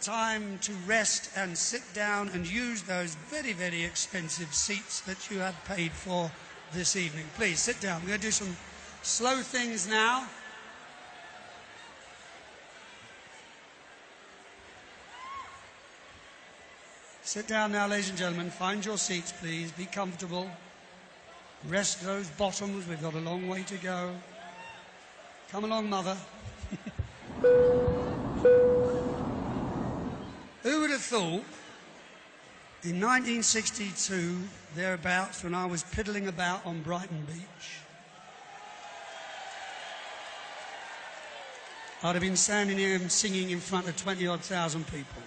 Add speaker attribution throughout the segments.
Speaker 1: time to rest and sit down and use those very, very expensive seats that you have paid for this evening. Please sit down. We're going to do some slow things now. Sit down now, ladies and gentlemen. Find your seats, please. Be comfortable. Rest those bottoms. We've got a long way to go. Come along, Mother. Who would have thought in 1962, thereabouts, when I was piddling about on Brighton Beach, I'd have been standing here and singing in front of 20-odd thousand people.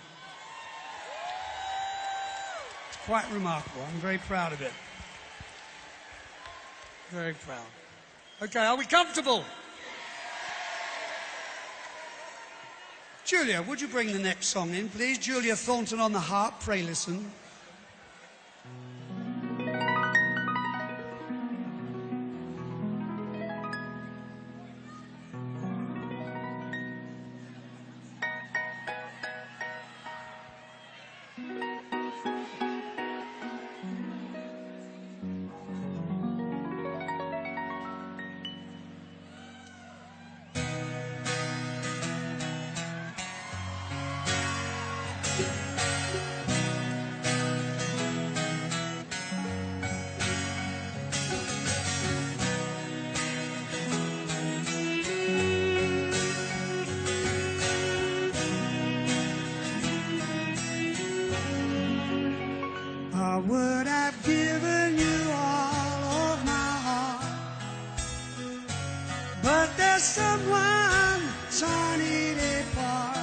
Speaker 1: It's quite remarkable. I'm very proud of it. Very proud. Okay, are we comfortable? Julia, would you bring the next song in, please? Julia Thornton on the harp. Pray listen. I would have given you all of my heart, but there's someone torn it apart,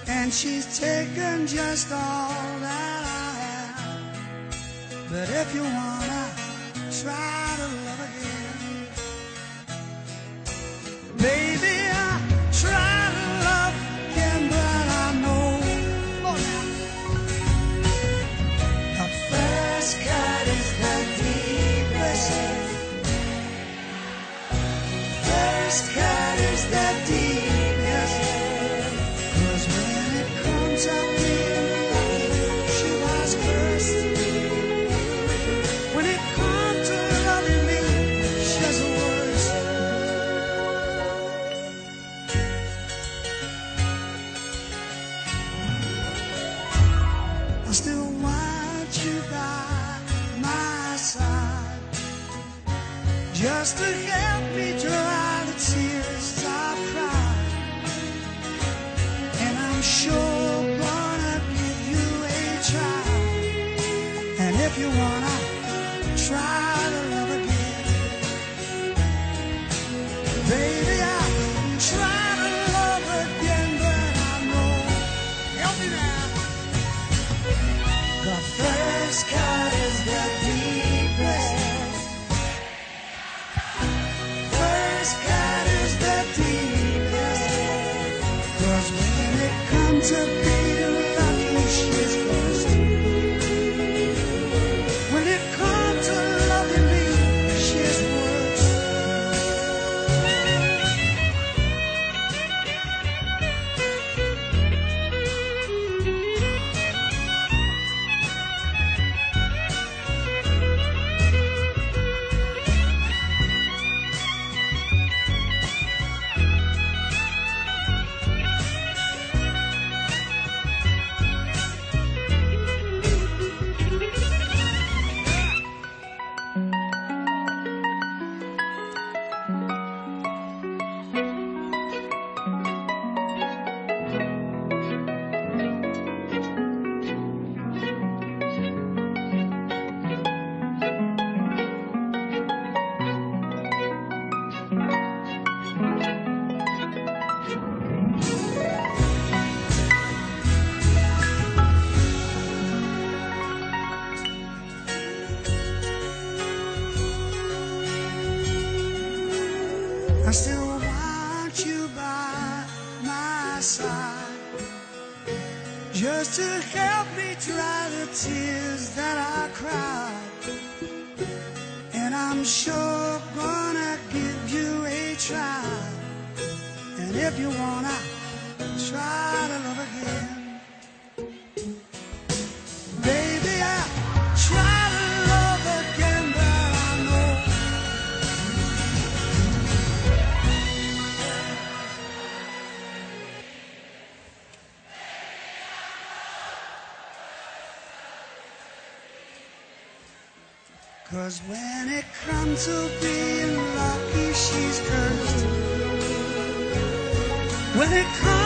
Speaker 1: and she's taken just all that I have. But if you wanna try to love again, baby, I try to love again, but I know first cut is the deepest. First cut is the deepest. 'Cause when it comes up being she was cursed. When it comes to loving me, she's the worst. I still want you by my side, just to help me dry the tears I've cried. And I'm sure gonna give you a try. And if you wanna try to love again, baby, I'll try to love again, but I know, help me now, the first cut is the deepest. First cut is the deepest. 'Cause when it comes to being lovely, she's first. When it comes to loving me, she's worst. I still want you by my side, just to help me dry the tears that I cried. And I'm sure gonna give you a try. And if you wanna try 'Cause when it comes to being lucky, she's cursed. When it comes